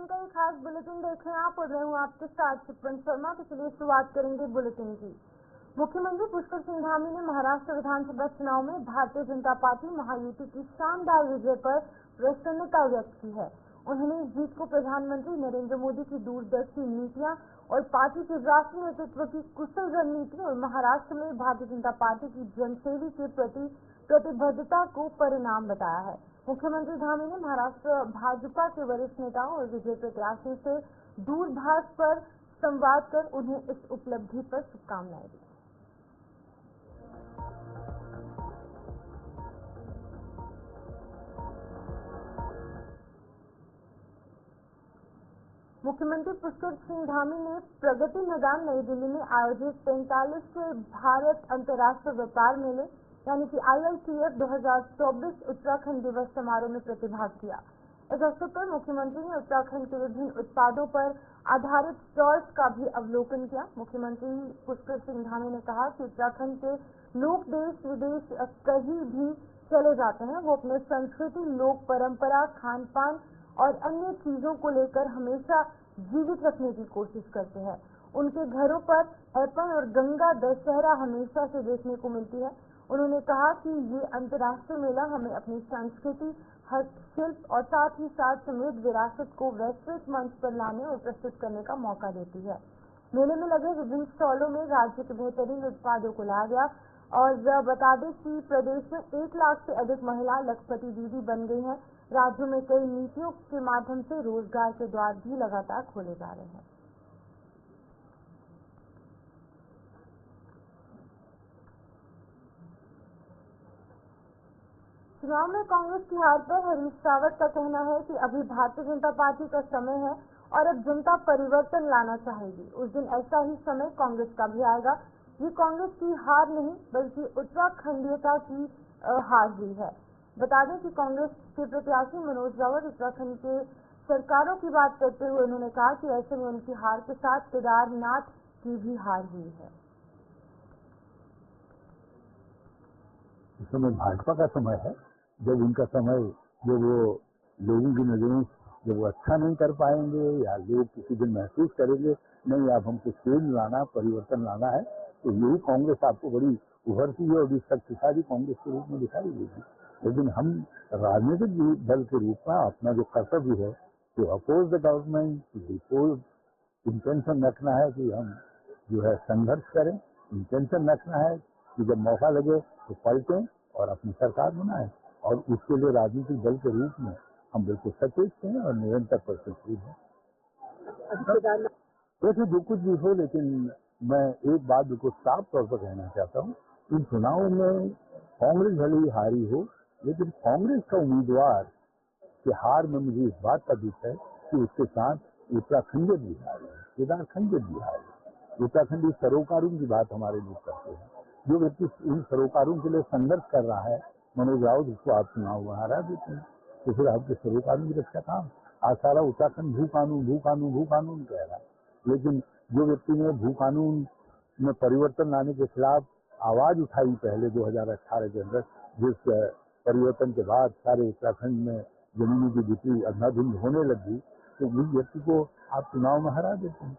दूरदर्शन का एक खास बुलेटिन देख रहे हैं आप और मैं हूँ आपके साथ चिपन शर्मा। तो चलिए शुरुआत करेंगे बुलेटिन की। मुख्यमंत्री पुष्कर सिंह धामी ने महाराष्ट्र विधानसभा चुनाव में भारतीय जनता पार्टी महायुति की शानदार विजय पर प्रसन्नता व्यक्त की है। उन्होंने इस जीत को प्रधानमंत्री नरेंद्र मोदी की दूरदर्शी नीतियां और पार्टी के राष्ट्रीय नेतृत्व की कुशल रणनीति और महाराष्ट्र में भारतीय जनता पार्टी की जनसेवी के प्रति प्रतिबद्धता को परिणाम बताया है। मुख्यमंत्री धामी ने महाराष्ट्र भाजपा के वरिष्ठ नेताओं और विजय प्रत्याशियों से दूरभाष पर संवाद कर उन्हें इस उपलब्धि पर शुभकामनाएं दी। मुख्यमंत्री पुष्कर सिंह धामी ने प्रगति मैदान नई दिल्ली में आयोजित 45वें भारत अंतर्राष्ट्रीय व्यापार मेले यानी कि IITF 2024 उत्तराखंड दिवस समारोह में प्रतिभाग किया। इस अवसर पर मुख्यमंत्री ने उत्तराखंड के विभिन्न उत्पादों पर आधारित स्टॉल्स का भी अवलोकन किया। मुख्यमंत्री पुष्कर सिंह धामी ने कहा कि उत्तराखंड के लोग देश विदेश कहीं भी चले जाते हैं, वो अपने संस्कृति, लोक परंपरा, खान पान और अन्य चीजों को लेकर हमेशा जीवित रखने की कोशिश करते हैं। उनके घरों पर ऐपन और गंगा दशहरा हमेशा से देखने को मिलती है। उन्होंने कहा कि ये अंतर्राष्ट्रीय मेला हमें अपनी संस्कृति, हस्तशिल्प और साथ ही साथ समृद्ध विरासत को वैश्विक मंच पर लाने और प्रस्तुत करने का मौका देती है। मेले में लगे विभिन्न स्टॉलों में राज्य के बेहतरीन उत्पादों को लाया गया और बता दें कि प्रदेश में 1 लाख से अधिक महिला लखपति दीदी बन गई हैं। राज्यों में कई नीतियों के माध्यम से रोजगार के द्वार भी लगातार खोले जा रहे हैं। चुनाव में कांग्रेस की हार पर हरीश रावत का कहना है कि अभी भारतीय जनता पार्टी का समय है और अब जनता परिवर्तन लाना चाहेगी। उस दिन ऐसा ही समय कांग्रेस का भी आएगा। ये कांग्रेस की हार नहीं बल्कि उत्तराखंडीयता की हार हुई है। बता दें कि कांग्रेस के प्रत्याशी मनोज रावत उत्तराखंड के सरकारों की बात करते हुए उन्होंने कहा कि ऐसे में उनकी हार के साथ केदारनाथ की भी हार हुई है। इस समय भाजपा का समय है, जब उनका समय जो वो लोगों की नजरों जब वो अच्छा नहीं कर पाएंगे या लोग किसी दिन महसूस करेंगे नहीं अब हमको चेंज लाना, परिवर्तन लाना है, तो यही कांग्रेस आपको बड़ी उभरती है और शक्तिशाली कांग्रेस के रूप में दिखाई देगी। लेकिन हम राजनीतिक दल के रूप में अपना जो कर्तव्य है तो अपोज द गवर्नमेंट, इंटेंशन रखना है कि हम जो है संघर्ष करें, इंटेंशन रखना है कि जब मौका लगे तो पलटें और अपनी सरकार बनाएं और उसके लिए राजनीतिक दल के रूप में हम बिल्कुल सचेत हैं और निरंतर प्रयत्नशील हैं। वैसे जो कुछ भी हो, लेकिन मैं एक बात बिल्कुल साफ तौर पर कहना चाहता हूँ, इन चुनावों में कांग्रेस भले ही हारी हो, लेकिन कांग्रेस का उम्मीदवार की हार में मुझे इस बात का दुख है कि उसके साथ उत्तराखंड भी हारे, केदारखंड भी हारे। उत्तराखंडी सरोकारों की बात हमारे लोग करते हैं। जो व्यक्ति इन सरोकारों के लिए संघर्ष कर रहा है, मनोज राउत, उसको आप चुनाव में हरा देते हैं, तो फिर आपके सरोकारों की रक्षा काम। आज सारा उत्तराखंड भू कानून कह रहा है, लेकिन जो व्यक्ति ने भू कानून में परिवर्तन लाने के खिलाफ आवाज उठाई पहले 2018 के अंदर, जिस परिवर्तन के बाद सारे उत्तराखंड में जमीनों की बिक्री अंधाधुंध होने लगी, तो उस व्यक्ति को आप चुनाव में हरा देते हैं।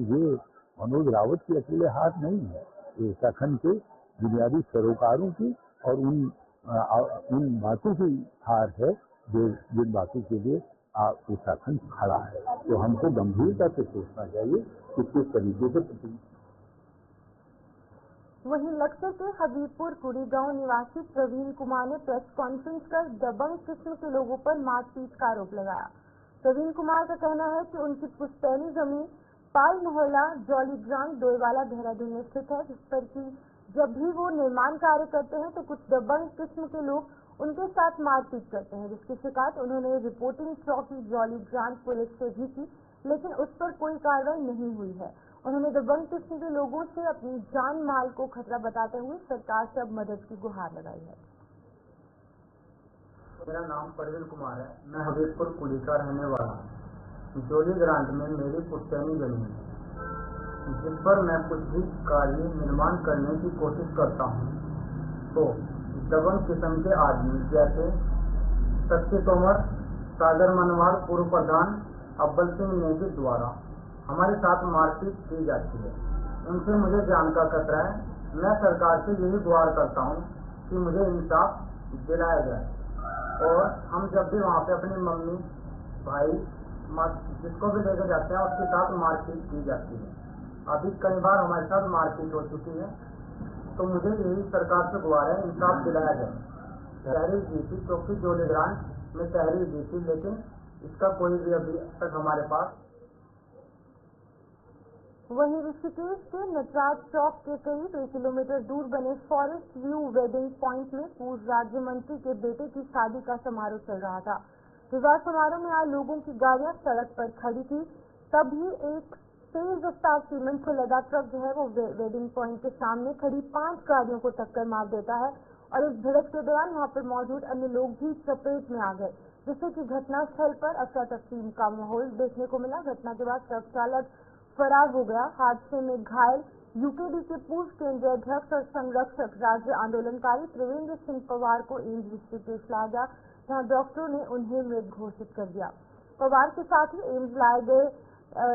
ये मनोज रावत की अकेले हार नहीं है, ये उत्तराखंड के बुनियादी सरोकारों की और उन बातों की हार है जो जिन बातों के लिए उत्तराखंड खड़ा है। तो हमको गंभीरता से सोचना चाहिए कि किस तरीके से। वहीं लक्सर के हबीबपुर कुड़ी गांव निवासी प्रवीण कुमार ने प्रेस कॉन्फ्रेंस कर दबंग किस्म के लोगों पर मारपीट का आरोप लगाया। प्रवीण कुमार का कहना है कि उनकी पुश्तैनी जमीन पाल मोहल्ला जॉली ग्रांड डोईवाला देहरादून में स्थित है, जिस पर कि जब भी वो निर्माण कार्य करते हैं तो कुछ दबंग किस्म के लोग उनके साथ मारपीट करते हैं, जिसकी शिकायत उन्होंने रिपोर्टिंग चौकी जॉली ग्रांड पुलिस से भी की, लेकिन उस पर कोई कार्रवाई नहीं हुई है। उन्होंने दबंग किस्म के लोगों से अपनी जान माल को खतरा बताते हुए सरकार से अब मदद की गुहार लगाई है। मेरा नाम प्रवीण कुमार है, मैं हबीबपुर कुड़ी का रहने वाला हूँ। जॉली ग्रांट में मेरी पुश्तैनी जमीन है, जिस पर मैं कुछ भी कार्य निर्माण करने की कोशिश करता हूँ तो दबंग किस्म के आदमी जैसे शक्ति तोमर, सागर मनवाल पूर्व प्रधान, अव्वल सिंह नेगी द्वारा हमारे साथ मारपीट की जाती है। इनसे मुझे जान का खतरा है। मैं सरकार से यही गुहार करता हूँ कि मुझे इंसाफ दिलाया जाए और हम जब भी वहाँ पे अपनी मम्मी भाई जिसको भी लेकर जाते हैं उसके साथ मारपीट की जाती है। अभी कई बार हमारे साथ मारपीट हो चुकी है, तो मुझे यही सरकार से गुहार है, इंसाफ दिलाया जाए। तहरीर दी थी क्योंकि जोली ग्रांट में तहरीर दी थी, लेकिन इसका कोई भी अभी तक हमारे पास। वहीं ऋषिकेश के नटराज चौक के करीब 1 किलोमीटर दूर बने फॉरेस्ट व्यू वेडिंग पॉइंट में पूर्व राज्य मंत्री के बेटे की शादी का समारोह चल रहा था। विवाह समारोह में आए लोगों की गाड़ियां सड़क पर खड़ी थी, तभी एक तेज रफ्तार सीमेंट से लदा ट्रक जो है वो वेडिंग पॉइंट के सामने खड़ी 5 गाड़ियों को टक्कर मार देता है और इस भिड़ंत के दौरान वहां पर मौजूद अन्य लोग भी चपेट में आ गए, जिससे कि घटनास्थल पर अफरा-तफरी का माहौल देखने को मिला। घटना के बाद ट्रक चालक फरार हो गया। हादसे में घायल यूकेडी के पूर्व केंद्रीय अध्यक्ष और संरक्षक राज्य आंदोलनकारी त्रिवेंद्र सिंह पवार को एम्स ऋषिकेश लाया गया, जहां डॉक्टरों ने उन्हें मृत घोषित कर दिया। पवार के साथ ही एम्स लाए गए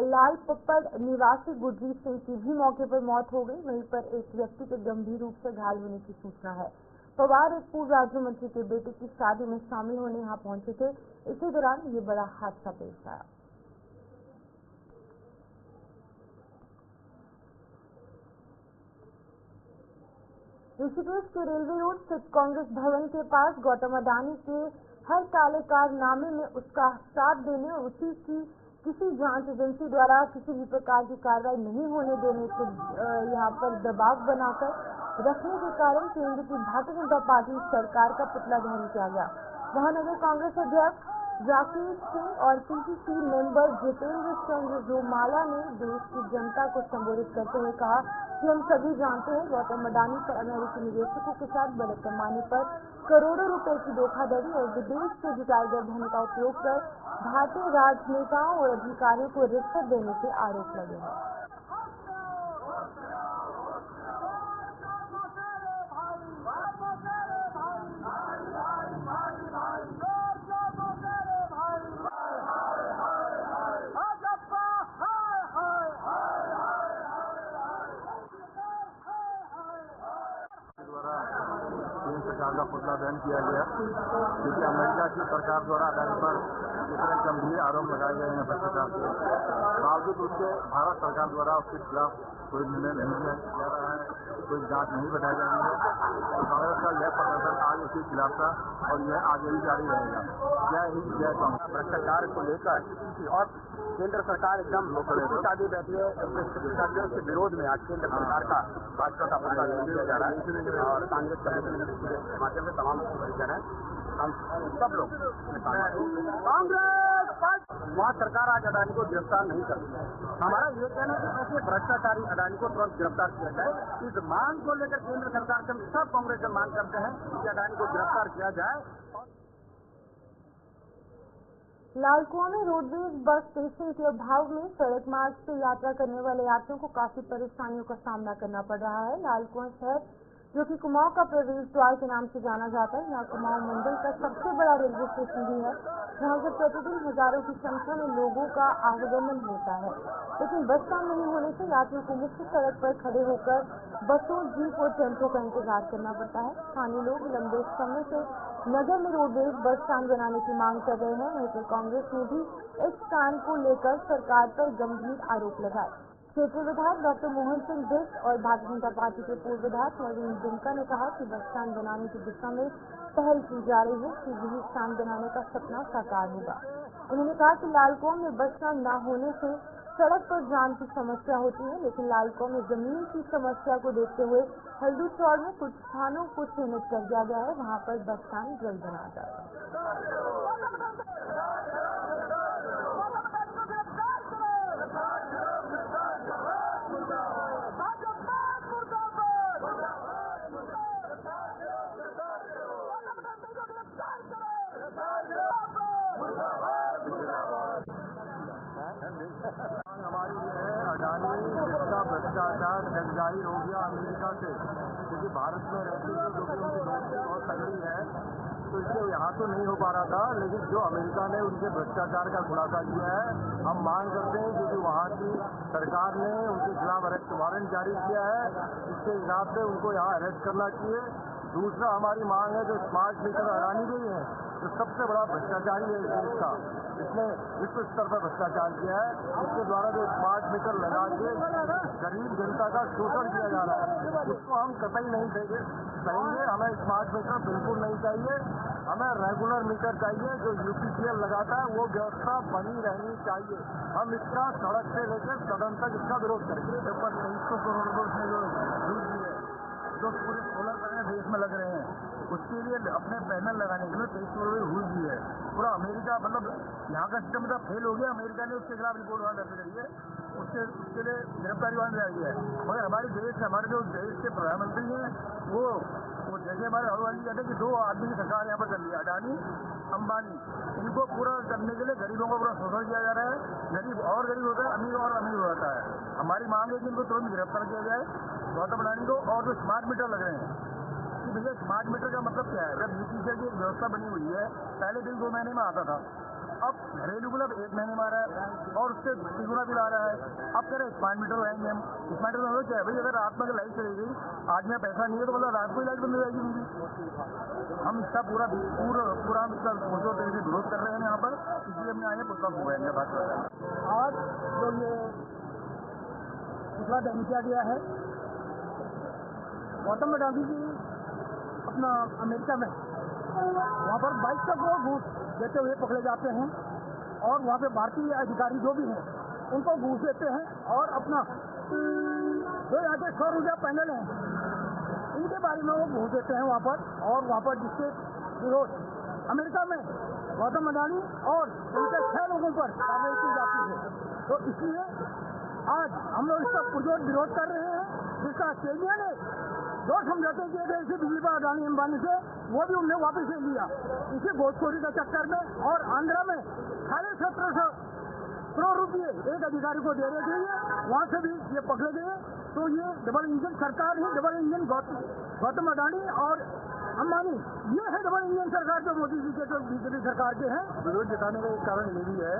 लाल पप्पड़ निवासी गुरजीत सिंह की भी मौके पर मौत हो गई। वहीं पर एक व्यक्ति के गंभीर रूप से घायल होने की सूचना है। पवार एक पूर्व राज्य मंत्री के बेटे की शादी में शामिल होने यहाँ पहुंचे थे। इसी दौरान ये बड़ा हादसा पेश आया। ऋषिकेश के रेलवे रोड स्थित कांग्रेस भवन के पास गौतम अडानी के हर काले कारनामे में उसका साथ देने और उसी की किसी जांच एजेंसी द्वारा किसी भी प्रकार की कार्रवाई नहीं होने देने से यहाँ पर दबाव बनाकर रखने के कारण केंद्र की भारतीय जनता पार्टी सरकार का पुतला दहन किया गया। वहां नगर कांग्रेस अध्यक्ष राकेश सिंह और पीसीसी मेंबर जितेंद्र चंद्र जोमाला ने देश की जनता को संबोधित करते हुए कहा कि हम सभी जानते हैं गौतम अडानी पर अमेरिकी निवेशकों के साथ बड़े पैमाने पर करोड़ों रुपए की धोखाधड़ी और विदेश से जुटाए गए धन का उपयोग कर भारतीय राजनेताओं और अधिकारियों को रिश्वत देने के आरोप लगे हैं। सरकार का पुतला दहन किया गया, क्योंकि अमेरिका की सरकार द्वारा अडानी पर इतने गंभीर आरोप लगाए गए हैं भ्रष्टाचार के बावजूद उसके भारत सरकार द्वारा उसके खिलाफ कोई निर्णय नहीं लिया जा रहा है, कोई जांच नहीं बढ़ाई जा रही है। तो कांग्रेस का यह प्रदर्शन आज उसके खिलाफ था और यह आगे भी जारी रहेगा। जय हिंद, जय कांग्रेस। भ्रष्टाचार को लेकर और केंद्र सरकार एकदम शादी बैठी है, भ्रष्टाचार के विरोध में आज केंद्र सरकार का भाजपा का पुतला दहन किया जा रहा है और कांग्रेस कमेटी के माध्यम से तमाम जन है, हम सब लोग कांग्रेस वहाँ सरकार आज अडानी को गिरफ्तार नहीं करती। हमारा ये कहना है कि ऐसे भ्रष्टाचारी अडानी को तुरंत गिरफ्तार किया जाए। इस मांग को लेकर केंद्र सरकार से सब कांग्रेस से मांग करते हैं कि अडानी को गिरफ्तार किया जाए। लालकुआं में रोडवेज बस स्टेशन के अभाव में सड़क मार्ग से यात्रा करने वाले यात्रियों को काफी परेशानियों का सामना करना पड़ रहा है। लालकुआं शहर जो कि कुमाऊं का प्रवेश द्वार के नाम से जाना जाता है, यहाँ कुमाऊं मंडल का सबसे बड़ा रेलवे स्टेशन भी है, जहाँ से प्रतिदिन हजारों की संख्या में लोगों का आवागमन होता है। लेकिन बस काम नहीं होने से यात्रियों को मुख्य सड़क पर खड़े होकर बसों, जीप और टेम्पो का इंतजार करना पड़ता है। स्थानीय लोग लंबे समय से नगर में रोडवेज बस स्टैंड बनाने की मांग कर रहे हैं। वहीं कांग्रेस ने भी इस स्टैंड को लेकर सरकार पर गंभीर आरोप लगाए। क्षेत्रीय विधायक डॉक्टर मोहन सिंह बिष्ट और भारतीय जनता पार्टी के पूर्व विधायक नवीन दुमका ने कहा कि बस स्टैंड बनाने की दिशा में पहल की जा रही है, शीघ्र ही स्टैंड बनाने का सपना साकार होगा। उन्होंने कहा कि लालकुआं में बस स्टैंड न होने से सड़क पर जाम की समस्या होती है, लेकिन लालकुआं में जमीन की समस्या को देखते हुए हल्दी चौड़ में कुछ स्थानों को चिन्हित कर दिया गया है, वहाँ पर बस स्टैंड जल्द बनाया जाएगा। हमारी ये है अडानी जिसका भ्रष्टाचार जाहिर हो गया अमेरिका से, क्योंकि भारत में रहती है जो कि उनकी दोस्ती बहुत तगड़ी है, तो इसके यहाँ तो नहीं हो पा रहा था, लेकिन जो अमेरिका ने उनके भ्रष्टाचार का खुलासा किया है, हम मांग करते हैं क्योंकि वहाँ की सरकार ने उनके खिलाफ अरेस्ट वारंट जारी किया है, इसके हिसाब से उनको यहाँ अरेस्ट करना चाहिए। दूसरा हमारी मांग है जो स्मार्ट मीटर अडानी गई है, जो सबसे बड़ा भ्रष्टाचारी है इस देश का, इसने विश्व स्तर पर भ्रष्टाचार किया है, इसके द्वारा जो स्मार्ट मीटर लगा के गरीब जनता का शोषण किया जा रहा है, उसको हम कतई नहीं कहेंगे। हमें स्मार्ट मीटर बिल्कुल नहीं चाहिए, हमें रेगुलर मीटर चाहिए। जो यूपीसीएल लगाता है वो व्यवस्था बनी रहनी चाहिए। हम इसका सड़क से लेकर सदन तक इसका विरोध करेंगे। ऊपर 2300 करोड़ रुपये से जो यूज है, जो पूरे सोलर पैनल देश में लग रहे हैं, उसके लिए अपने पैनल लगाने के लिए 23 करोड़ रुपये घूस दी है। पूरा अमेरिका मतलब यहाँ का सिस्टम मतलब फेल हो गया। अमेरिका ने उसके खिलाफ रिपोर्ट वहाँ दर्ज करी है, उसके लिए गिरफ्तारी वारंट जारी है। मगर हमारे जो देश के प्रधानमंत्री हैं वो जैसे हमारे राहुल गांधी कहते हैं कि 2 आदमी की सरकार यहाँ पर चल रही है, अडानी अंबानी, इनको पूरा करने के लिए गरीबों को पूरा शोषण किया जा रहा है। गरीब और गरीब होता है, अमीर और अमीर हो जाता है। हमारी मांग है कि इनको तुरंत गिरफ्तार किया जाए, गौतम अडानी को। और जो स्मार्ट मीटर लग रहे हैं कि भैया स्मार्ट मीटर का मतलब क्या है? जब यूपीसीएल की एक व्यवस्था बनी हुई है, पहले बिल 2 महीने में आता था, अब घरेलू मतलब 1 महीने में आ रहा है और उससे 3 बिल आ रहा है। अब कह रहे स्मार्ट मीटर लगाएंगे हम। स्मार्ट मीटर मतलब क्या है? भाई अगर रात में लाइट चली गई, आज में पैसा नहीं है तो मतलब रात को ही लाइट बंद हो जाएगी मेरी। हम इसका पूरा इसका सोचो तरह से विरोध कर रहे हैं यहाँ पर, इसलिए हमने आगे पुस्तक हो गए बात कर रहे हैं। आज जो ये पुतला दहन किया गया है, गौतम अडानी जी अपना अमेरिका में वहाँ पर 2200 करोड़ घूस देते हुए पकड़े जाते हैं और वहाँ पे भारतीय अधिकारी जो भी हैं उनको घूस देते हैं और अपना जो यहाँ के सौर ऊर्जा पैनल हैं इनके बारे में वो घूस देते हैं वहाँ पर। और वहाँ पर जिसके विरोध अमेरिका में गौतम अडानी और उनके 6 लोगों पर कार्रवाई की जाती है। तो इसलिए आज हम लोग इसका पुरजोर विरोध कर रहे हैं, जिसका केंद्र ने 2 समझौते किए थे इसी बिजली पर अडानी अंबानी से, वो भी उन्हें वापस ले लिया इसी घोषखोरी के चक्कर में। और आंध्रा में 1750 करोड़ रुपये एक अधिकारी को दे रहे थे, वहाँ से भी ये पकड़े गए। तो ये डबल इंजन सरकार ही, डबल इंजन गौतम अडानी और अंबानी, ये है डबल इंजन सरकार जो मोदी जी के जो बीजेपी सरकार के हैं। विरोध जताने का एक कारण ये भी है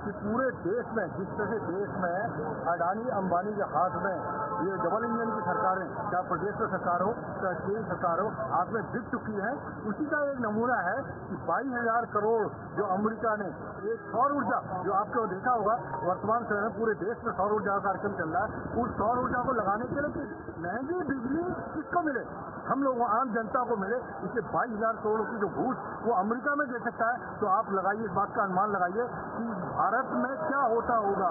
कि पूरे देश में जिस तरह से देश में अडानी अंबानी के हाथ में ये डबल इंजन की सरकारें, चाहे प्रदेश में सरकार हो चाहे केंद्र सरकार हो, हाथ में बिक चुकी है, उसी का एक नमूना है कि 22,000 करोड़ जो अमेरिका ने एक सौर ऊर्जा, जो आपको देखा होगा वर्तमान समय में पूरे देश में सौर ऊर्जा का कार्यक्रम चल रहा है, उस सौर ऊर्जा को लगाने के लिए महंगी बिजली किसको मिले? हम लोग आम जनता को मिले। इससे 22,000 करोड़ की जो घूस वो अमेरिका में दे सकता है। तो आप लगाइए, इस बात का अनुमान लगाइए कि भारत में क्या होता होगा,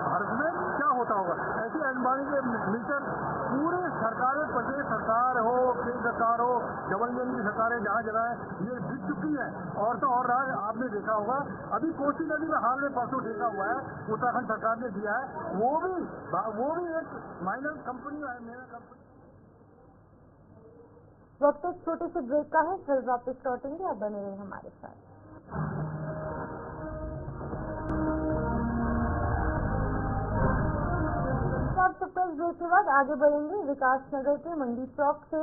भारत में क्या होता होगा। ऐसे अंबानी के मीटर पूरे सरकारें, प्रदेश सरकार हो, केंद्र सरकार हो, डबल इंजन की सरकारें जहाँ जगह है ये बिक चुकी है। और तो और रहा, आपने देखा होगा अभी कोसी नदी में हाल में परसों देखा हुआ है, उत्तराखंड सरकार ने दिया है, वो भी एक माइनर कंपनी है, मेरा कंपनी। वक्त एक छोटे से ब्रेक का है, फिर वापस लौटेंगे, आप बने रहे हमारे साथ। ब्रेक के बाद आगे बढ़ेंगे। विकासनगर के मंडी चौक से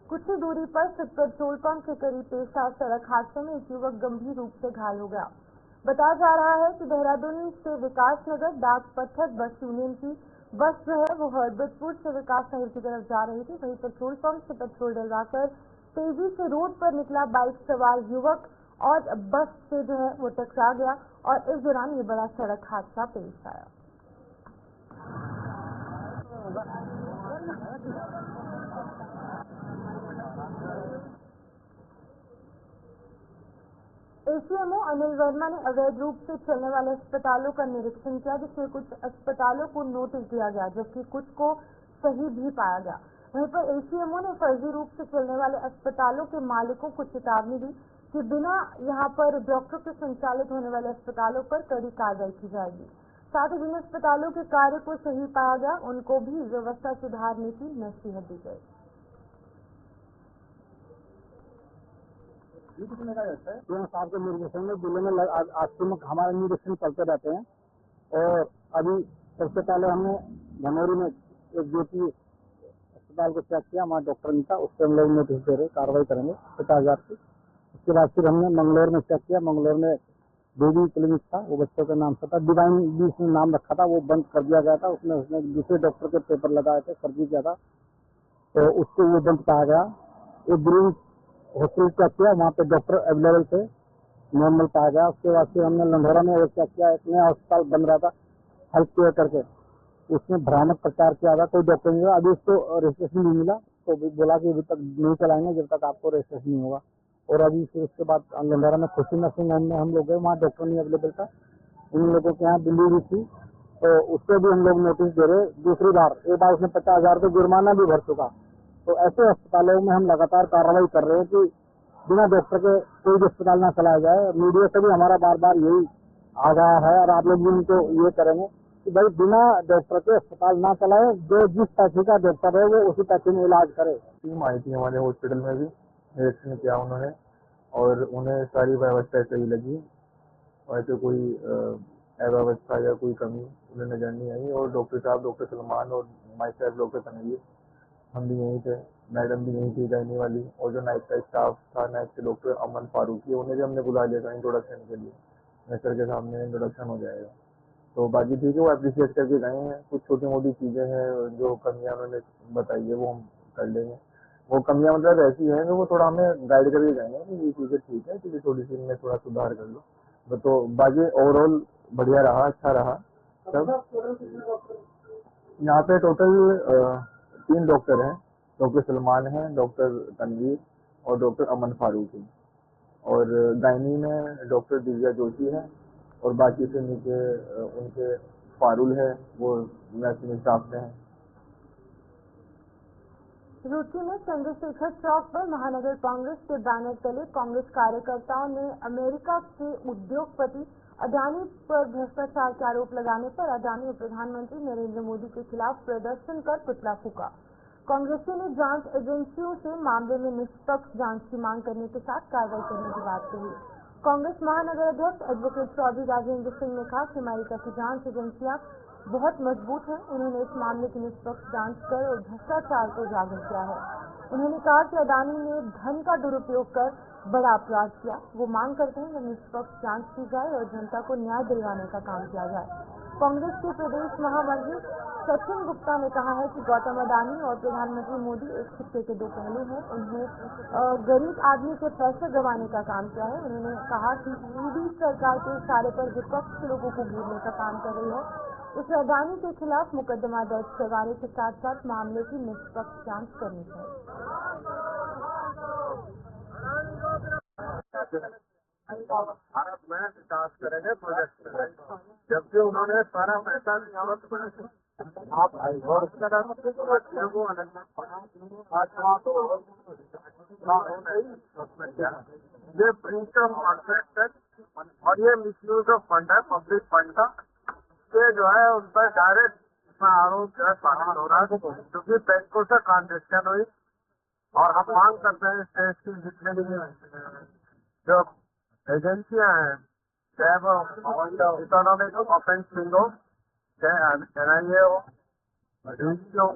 कुछ ही दूरी पर स्थित पेट्रोल पंप के करीब पेश आए सड़क हादसे में एक युवक गंभीर रूप से घायल हो गया। बताया जा रहा है कि देहरादून से विकासनगर डाक पत्थर बस यूनियन की बस जो है वो हरबतपुर से विकासनगर की तरफ जा रही थी। वहीं पेट्रोल पंप से पेट्रोल डलवाकर तेजी से रोड पर निकला बाइक सवार युवक और बस से जो है वो टकरा गया और इस दौरान ये बड़ा सड़क हादसा पेश आया। एसीएमओ अनिल वर्मा ने अवैध रूप से चलने वाले अस्पतालों का निरीक्षण किया, जिसमें कुछ अस्पतालों को नोटिस दिया गया जबकि कुछ को सही भी पाया गया। वहीं पर एसीएमओ ने फर्जी रूप से चलने वाले अस्पतालों के मालिकों को चेतावनी दी कि बिना यहाँ पर डॉक्टर से संचालित होने वाले अस्पतालों पर कड़ी कार्रवाई की जाएगी। साथ ही जिन अस्पतालों के कार्य को सही पाया गया उनको भी व्यवस्था सुधारने की नसीहत दी गई। साहब के निर्देशन में जिले में आज से हमारे निरीक्षण चलते रहते हैं और अभी सबसे पहले हमने धनौरी में एक ज्योति अस्पताल को चेक किया, हमारा डॉक्टर नहीं था, उससे हम लोग नोटिस दे रहे, कार्रवाई करेंगे 50,000 की। उसके बाद फिर हमने मंगलौर में चेक किया। मंगलौर में बेबी क्लिनिक था, वो बच्चों का नाम था डिवाइन भी उसने नाम रखा था, वो बंद कर दिया गया था। उसने दूसरे डॉक्टर के पेपर लगाए थे, सर्जरी किया था, तो उसको वो बंद कहा गया। एक ग्रीन हॉस्पिटल चेक किया, वहाँ पे डॉक्टर अवेलेबल थे, नॉर्मल पाया गया। उसके बाद फिर हमने लंढौरा में वो चेक किया, एक नया अस्पताल बन रहा था हेल्थ केयर करके, उसमें भ्रामक प्रचार किया था, कोई डॉक्टर नहीं हुआ। अभी उसको रजिस्ट्रेशन नहीं मिला, तो बोला कि अभी तक नहीं चलाएंगे जब तक आपको रजिस्ट्रेशन नहीं होगा। और अभी फिर उसके बाद लंढौरा में खुशी नर्सिंग होम में हम लोग गए, वहाँ डॉक्टर नहीं अवेलेबल था, उन लोगों के यहाँ डिलीवरी थी, तो उसको भी हम लोग नोटिस दे रहे। दूसरी बार एक बार उसने 50,000 का जुर्माना भी भर चुका। तो ऐसे अस्पतालों में हम लगातार कार्रवाई कर रहे हैं कि बिना डॉक्टर के कोई भी अस्पताल ना चलाया जाए। मीडिया से भी हमारा बार बार यही आगाह है, और आप लोग भी उनको ये करेंगे कि भाई बिना डॉक्टर के अस्पताल ना चलाए, जो जिस पैसे का डॉक्टर है वो उसी पैसे में इलाज करे। टीम आई थी हमारे हॉस्पिटल में भी, निरीक्षण किया उन्होंने, और उन्हें सारी व्यवस्था सही लगी, वैसे कोई अव्यवस्था या कोई कमी उन्हें नजर नहीं आई। और डॉक्टर साहब, डॉक्टर सलमान और माई साहब, डॉक्टर तनवीर, हम भी यहीं थे, मैडम भी यहीं थी जाने वाली, और जो नाइट का स्टाफ था, नाइट के डॉक्टर अमन फारूकी, उन्हें भी हमने बुला लिया था इंट्रोडक्शन के लिए। सर के सामने इंट्रोडक्शन हो जाएगा, तो बाकी ठीक है, वो अप्रिशिएट करके गए हैं। कुछ छोटी मोटी चीज़ें हैं जो कमियां उन्होंने बताई है, वो हम कर लेंगे। वो कमियां मतलब ऐसी हैं कि वो थोड़ा हमें गाइड करके जाएंगे कि ये चीज़ें ठीक है, क्योंकि थोड़ी सी इनमें थोड़ा सुधार कर लो। तो बाकी ओवरऑल बढ़िया रहा, अच्छा रहा सब। यहाँ पे टोटल 3 डॉक्टर हैं, डॉक्टर सलमान हैं, डॉक्टर तनवीर और डॉक्टर अमन फारूकी, और गायनी में डॉक्टर दिव्या जोशी है, और बाकी से नीचे उनके फारुल है, वो नर्सिंग स्टाफ में है। रुचि में चंद्रशेखर चौक पर महानगर कांग्रेस के बैनर तले कांग्रेस कार्यकर्ताओं ने अमेरिका के उद्योगपति अडानी पर भ्रष्टाचार के आरोप लगाने पर अडानी और प्रधानमंत्री नरेंद्र मोदी के खिलाफ प्रदर्शन कर पुतला फूका। कांग्रेसियों ने जांच एजेंसियों से मामले में निष्पक्ष जांच की मांग करने के साथ कार्रवाई करने की बात कही। कांग्रेस महानगर अध्यक्ष एडवोकेट चौधरी राजेंद्र सिंह ने कहा कि अमेरिका की जांच एजेंसियां बहुत मजबूत है। उन्होंने इस मामले की निष्पक्ष जांच कर और भ्रष्टाचार को उजागर किया है। उन्होंने कहा कि अडानी ने धन का दुरुपयोग कर बड़ा अपराध किया। वो मांग करते हैं कि निष्पक्ष जांच की जाए और जनता को न्याय दिलवाने का काम किया जाए। कांग्रेस के प्रदेश महामंत्री सचिन गुप्ता ने कहा है कि गौतम अडानी और प्रधानमंत्री मोदी एक सिक्के के 2 पहलू हैं। उन्हें गरीब आदमी के पैसे गंवाने का काम किया है। उन्होंने कहा कि ईडी सरकार के इशारे पर विपक्ष लोगों को घेरने का काम कर रही है। उसे अडानी के खिलाफ मुकदमा दर्ज करवाने के साथ साथ मामले की निष्पक्ष जांच करनी चाहिए। भारत में विकास करेंगे, प्रोजेक्ट करेंगे, जबकि उन्होंने सारा पैसा आप ये ब्रीच ऑफ कॉन्ट्रैक्ट है और ये मिसयूज ऑफ फंड है, पब्लिक फंड का। ये जो है उन पर डायरेक्ट इसमें आरोप जो है शामिल हो रहा है, क्योंकि बैंकों से ट्रांजेक्शन हुई। और हम मांग करते हैं स्टेट की जितने भी जो एजेंसियां हैं, चाहे वो इकोनॉमिक ऑफेंस विंग हो, चाहे NIA हो, DG हो,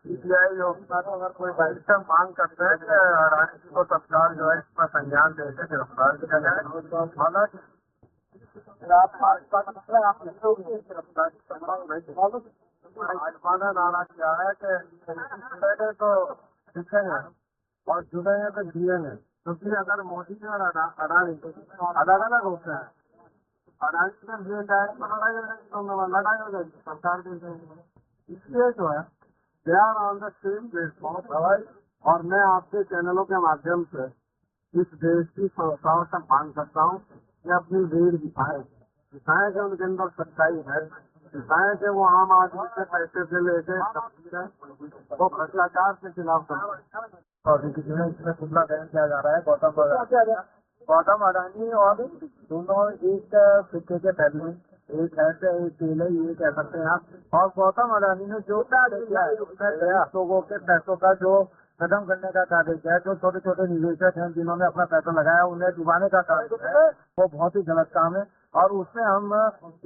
CBI हो, अगर कोई इससे मांग करते हैं कि अडानी जी को तत्काल जो है इसमें संज्ञान देकर गिरफ्तार किया जाए। हालांकि भाजपा ने नारा किया है कि जुड़ेंगे तो दिखेंगे और जुड़ेंगे तो जिएंगे, क्योंकि अगर मोदी और अडानी अलग अलग होते हैं, अडानी से ये टैक्स लड़ाई हो जाएगी सरकार के, इसलिए जो है they are on the same platform. और मैं आपके चैनलों के माध्यम से इस देश की संस्थाओं से मांग करता हूँ कि अपनी रीढ़ दिखाएं कि उनके अंदर सच्चाई है, दिखाएं कि वो आम आदमी से पैसे से लेके वो भ्रष्टाचार के खिलाफ और इसमें खुला बयान किया जा रहा है। गौतम अडानी और दोनों एक सिक्के के पहलू, एक है एक तेल है, ये कह सकते हैं आप। और गौतम अडानी ने जो किया है उसने लोगों के पैसों का जो खत्म करने का कार्य किया है, जो छोटे छोटे निवेशक हैं जिन्होंने अपना पैसा लगाया उन्हें डुबाने का कार्य किया है, वो बहुत ही गलत काम है। और उसमें हम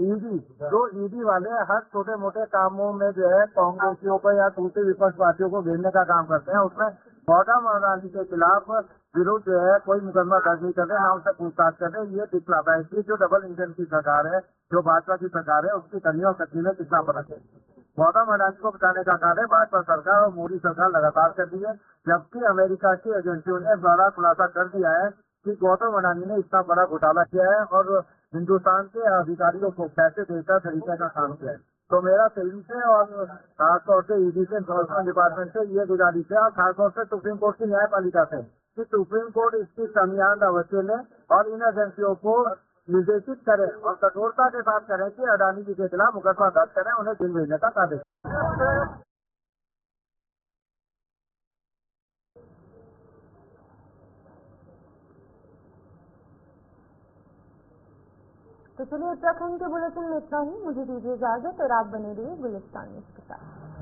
ईडी वाले हर छोटे मोटे कामों में जो है कांग्रेसियों को या दूसरे विपक्ष पार्टियों को घेरने का काम करते हैं, उसमें गौतम अडानी के खिलाफ विरुद्ध जो है कोई मुकदमा दर्ज नहीं कर रहे, ना उनसे पूछताछ कर रहे। ये दिखलाता है कि जो डबल इंजन की सरकार है, जो भाजपा की सरकार है, उसकी कमियों और शक्ति में कितना फर्क है। गौतम अडानी को बचाने का कार्य भाजपा सरकार और मोदी सरकार लगातार कर रही है, जबकि अमेरिका की एजेंसियों ने बड़ा खुलासा कर दिया है कि गौतम अडानी ने इतना बड़ा घोटाला किया है और हिंदुस्तान के अधिकारियों को पैसे देकर तरीके का काम किया है। तो मेरा सेबी से और खासतौर से ईडी से, एनफोर्समेंट डिपार्टमेंट से ये गुजारिश है, और खासतौर से सुप्रीम कोर्ट की न्यायपालिका से, कि सुप्रीम कोर्ट इसकी संज्ञान अवश्य ले और इन एजेंसियों को निर्देशित करे और कठोरता के साथ करें कि अडानी जी के खिलाफ मुकदमा दर्ज करें, उन्हें जेल भेजने का आदेश। तो चलिए उत्तराखंड के बुलेटिन में इतना ही। मुझे दीजिए इजाजत और आप बने रहिए गुलिस्तान न्यूज़ के साथ।